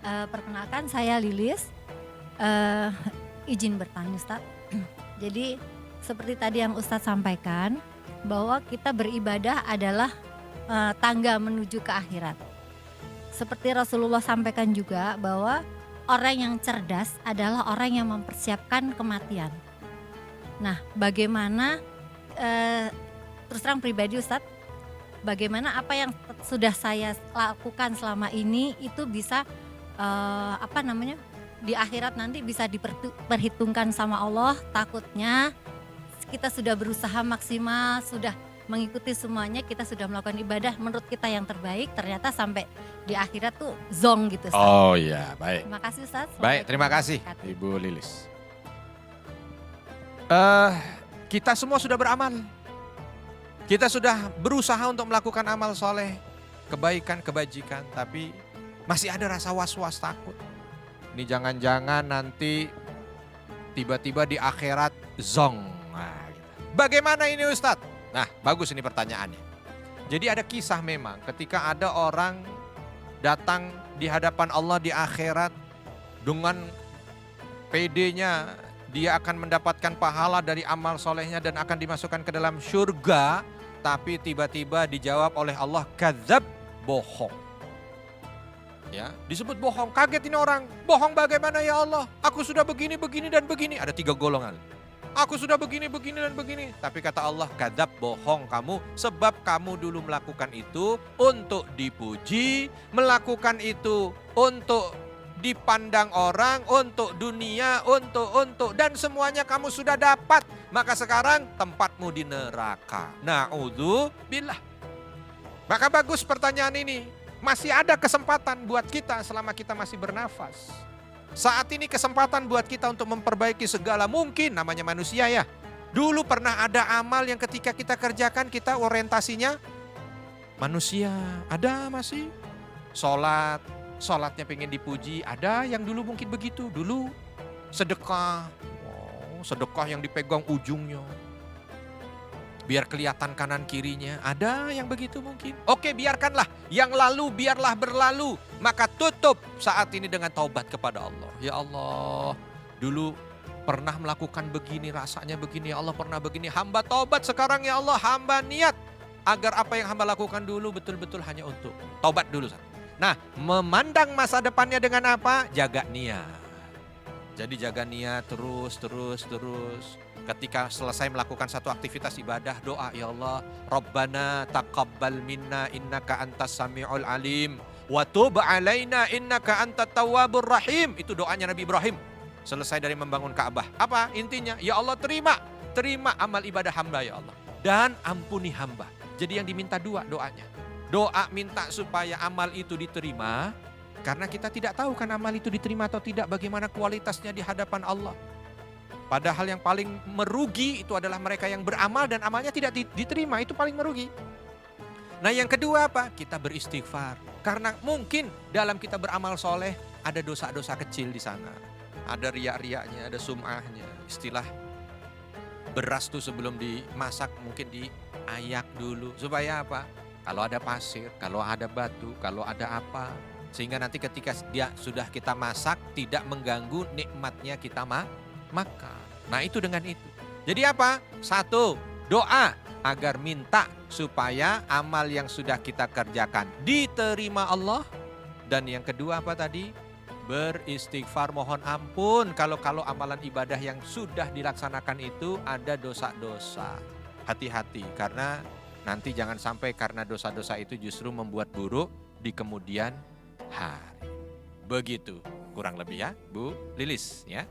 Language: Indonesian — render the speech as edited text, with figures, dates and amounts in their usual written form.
Perkenalkan saya Lilis, eee, izin bertanya Ustadz. Jadi seperti tadi yang Ustadz sampaikan, bahwa kita beribadah adalah, tangga menuju ke akhirat. Seperti Rasulullah sampaikan juga bahwa orang yang cerdas adalah orang yang mempersiapkan kematian. Nah, bagaimana, eee, terus terang pribadi Ustadz, bagaimana apa yang sudah saya lakukan selama ini itu bisa, di akhirat nanti bisa diperhitungkan sama Allah. Takutnya kita sudah berusaha maksimal, sudah mengikuti semuanya, kita sudah melakukan ibadah menurut kita yang terbaik, ternyata sampai di akhirat tuh zonk gitu Ustaz. Oh iya, baik. Terima kasih Ustaz. Baik, terima kasih Assalamualaikum Ibu Lilis. Kita semua sudah beramal. Kita sudah berusaha untuk melakukan amal soleh, kebaikan, kebajikan, tapi masih ada rasa was-was takut. Ini jangan-jangan nanti tiba-tiba di akhirat zong. Nah, gitu. Bagaimana ini Ustadz? Nah, bagus ini pertanyaannya. Jadi ada kisah memang ketika ada orang datang di hadapan Allah di akhirat dengan PD-nya, dia akan mendapatkan pahala dari amal solehnya dan akan dimasukkan ke dalam surga. Tapi tiba-tiba dijawab oleh Allah, kadzab, bohong. Ya, disebut bohong. Kaget ini orang. Bohong bagaimana ya Allah? Aku sudah begini, begini dan begini. Ada 3 golongan. Aku sudah begini, begini dan begini. Tapi kata Allah, kadzab, bohong kamu. Sebab kamu dulu melakukan itu untuk dipuji. Melakukan itu untuk dipandang orang, untuk dunia, untuk. Dan semuanya kamu sudah dapat. Maka sekarang tempatmu di neraka. Na'udzubillah. Maka bagus pertanyaan ini. Masih ada kesempatan buat kita selama kita masih bernafas. Saat ini kesempatan buat kita untuk memperbaiki segala mungkin, namanya manusia ya. Dulu pernah ada amal yang ketika kita kerjakan kita orientasinya manusia. Ada masih. Sholatnya pengen dipuji. Ada yang dulu mungkin begitu. Dulu sedekah. Sedekah yang dipegang ujungnya. Biar kelihatan kanan kirinya. Ada yang begitu mungkin. Oke, biarkanlah. Yang lalu biarlah berlalu. Maka tutup saat ini dengan taubat kepada Allah. Ya Allah, dulu pernah melakukan begini, rasanya begini. Ya Allah pernah begini. Hamba taubat sekarang ya Allah. Hamba niat agar apa yang hamba lakukan dulu betul-betul hanya untuk taubat dulu. Nah, memandang masa depannya dengan apa? Jaga niat. Jadi jaga niat terus. Ketika selesai melakukan satu aktivitas ibadah, doa ya Allah, Rabbana taqabbal minna innaka antas sami'ul alim wa tub alaina innaka antat tawwabur rahim. Itu doanya Nabi Ibrahim selesai dari membangun Ka'bah. Apa intinya? Ya Allah terima amal ibadah hamba ya Allah dan ampuni hamba. Jadi yang diminta 2 doanya. Doa minta supaya amal itu diterima. Karena kita tidak tahu kan amal itu diterima atau tidak, bagaimana kualitasnya di hadapan Allah. Padahal yang paling merugi itu adalah mereka yang beramal dan amalnya tidak diterima, itu paling merugi. Nah yang kedua apa? Kita beristighfar. Karena mungkin dalam kita beramal soleh ada dosa-dosa kecil di sana. Ada riak-riaknya, ada sum'ahnya. Istilah beras tuh sebelum dimasak mungkin diayak dulu. Supaya apa? Kalau ada pasir, kalau ada batu, kalau ada apa. Sehingga nanti ketika dia sudah kita masak tidak mengganggu nikmatnya kita makan. Nah itu dengan itu. Jadi apa? 1, doa agar minta supaya amal yang sudah kita kerjakan diterima Allah. Dan yang kedua apa tadi? Beristighfar, mohon ampun kalau amalan ibadah yang sudah dilaksanakan itu ada dosa-dosa. Hati-hati karena nanti jangan sampai karena dosa-dosa itu justru membuat buruk di kemudian hari. Begitu kurang lebih ya Bu Lilis ya.